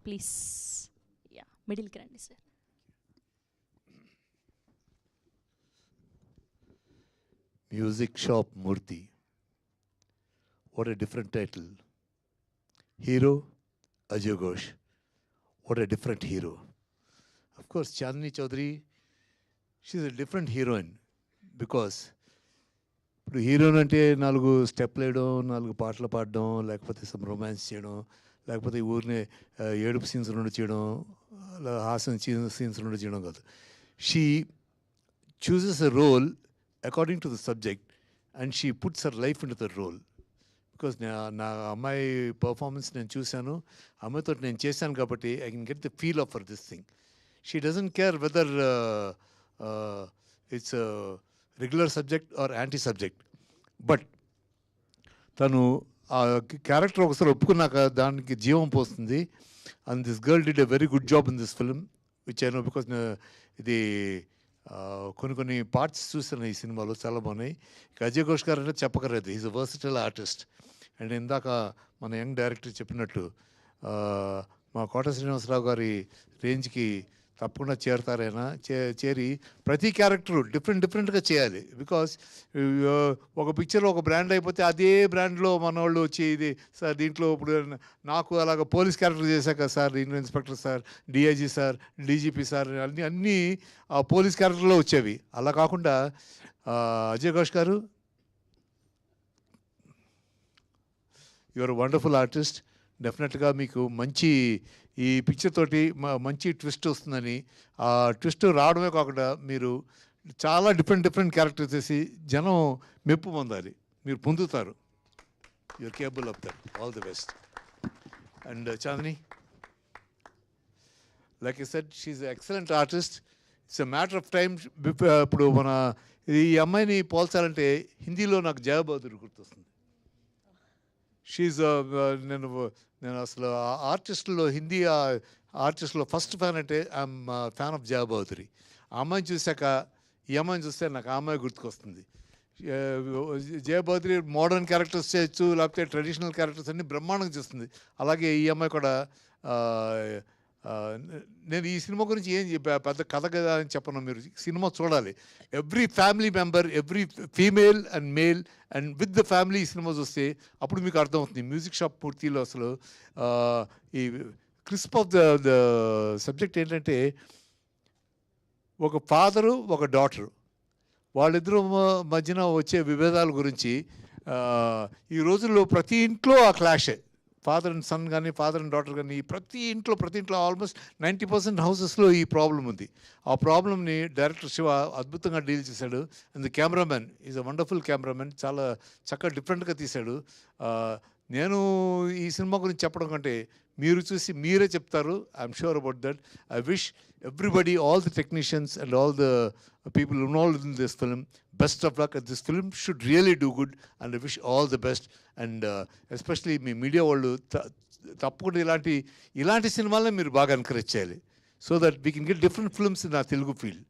Please. Yeah, మిడిల్కి రండి sir. Music Shop Murthy. What a different title. Hero, Ajay Ghosh. What a different hero. Of course, Chandni Chaudhary, she's a different heroine because ఇప్పుడు heroine అంటే 4 స్టెప్లు వేయడం, 4 పాటలు పాడడం, లేకపోతే some romance చేయడం, లేకపోతే ఊరినే ఏడుపు సీన్స్ నుండి చేయడం, హాస్యం సీన్స్ నుండి చేయడం కాదు. She chooses a role according to the subject and she puts her life into the role. Because నా అమ్మాయి పర్ఫార్మెన్స్ నేను చూశాను, అమ్మాయితో నేను చేశాను కాబట్టి I can get the feel of for this thing. She doesn't care whether it's regular subject or anti subject. But తను ఆ క్యారెక్టర్ ఒకసారి ఒప్పుకున్నాక దానికి జీవం పోస్తుంది. And this girl did a very good job in this film which I know because ఇది కొన్ని parts చూస్తున్నాయి ఈ సినిమాలో, చాలా బాగున్నాయి. అజయ్ ఘోష్ గారు అంటే చెప్పకలేదు, is a versatile artist. And ఇందాక మన యంగ్ డైరెక్టర్ చెప్పినట్టు మా కోట శ్రీనివాసరావు గారి రేంజ్కి తప్పకుండా చేరతారైనా చేరి ప్రతి క్యారెక్టరు డిఫరెంట్గా చేయాలి. బికాస్ ఒక పిక్చర్లో ఒక బ్రాండ్ అయిపోతే అదే బ్రాండ్లో మన వాళ్ళు వచ్చి ఇది సార్ దీంట్లో ఇప్పుడు నాకు అలాగ పోలీస్ క్యారెక్టర్ చేశాక sir inspector sir, DIG sir, DGP sir అన్నీ ఆ పోలీస్ క్యారెక్టర్లో వచ్చేవి. అలా కాకుండా అజయ్ ఘోష్ గారు, యువర్ వండర్ఫుల్ ఆర్టిస్ట్. డెఫినెట్గా మీకు మంచి ఈ పిక్చర్ తోటి మంచి ట్విస్ట్ వస్తుందని, ఆ ట్విస్ట్ రావడమే కాకుండా మీరు చాలా డిఫరెంట్ క్యారెక్టర్స్ చేసి జనం మెప్పు పొందాలి, మీరు పొందుతారు. You're capable of that. All the best. And Chandini, like I said, she's excellent artist. It's a matter of time. ఇప్పుడు మన ఈ అమ్మాయిని పోల్చాలంటే హిందీలో నాకు జయా బహదూర్ గుర్తొస్తుంది. షీఈ్ నేను అసలు ఆర్టిస్టులో హిందీ ఆర్టిస్టులో ఫస్ట్ ఫ్యాన్ అంటే ఐఎమ్ ఫ్యాన్ ఆఫ్ జయా బహదూరి. ఆ అమ్మాయిని చూశాక ఈ అమ్మాయిని చూస్తే నాకు ఆ అమ్మాయి గుర్తుకొస్తుంది. జయా బహదూరి మోడర్న్ క్యారెక్టర్స్ చేయొచ్చు, లేకపోతే ట్రెడిషనల్ క్యారెక్టర్స్ అన్నీ బ్రహ్మాండంగా చేస్తుంది. అలాగే ఈ అమ్మాయి కూడా. నేను ఈ సినిమా గురించి ఏం పెద్ద కథ కదా అని చెప్పను, మీరు సినిమా చూడాలి. Every family member, every female and male and with the family ఈ సినిమా చూస్తే అప్పుడు మీకు అర్థమవుతుంది. మ్యూజిక్ షాప్ పూర్తిలో అసలు ఈ క్రిస్ప్ ఆఫ్ ద సబ్జెక్ట్ ఏంటంటే, ఒక ఫాదరు ఒక డాటరు, వాళ్ళిద్దరూ మధ్యన వచ్చే విభేదాల గురించి. ఈ రోజుల్లో ప్రతి ఇంట్లో ఆ క్లాషే. ఫాదర్ అండ్ సన్ కానీ, ఫాదర్ అండ్ డాటర్ కానీ, ప్రతి ఇంట్లో ఆల్మోస్ట్ 90% హౌసెస్లో ఈ ప్రాబ్లం ఉంది. ఆ ప్రాబ్లమ్ని డైరెక్టర్ శివ అద్భుతంగా డీల్ చేశాడు. And the cameraman is a wonderful cameraman, చాలా చక్కగా డిఫరెంట్గా తీశాడు. నేను ఈ సినిమా గురించి చెప్పడం కంటే మీరు చూసి మీరే చెప్తారు. I'm sure about that. I wish everybody, all the technicians and all the people involved in this film, best of luck. And this film should really do good, and I wish all the best. And especially మీ media వాళ్ళు తప్పకుండా ఇలాంటి సినిమాలనే మీరు బాగా encourage చేయాలి, so that we can get different films in a Telugu field.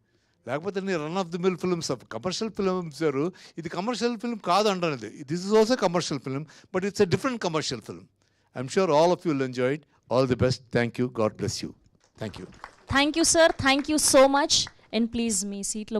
లేకపోతే run of the mill films of commercial films గారు, ఇది కమర్షియల్ ఫిల్మ్ కాదు అంటున్నది. This is also commercial film, but it's a different commercial film. I'm sure all of you will enjoy it. All the best. Thank you. God bless you. Thank you. Thank you sir, thank you so much. And please మీ సీట్లో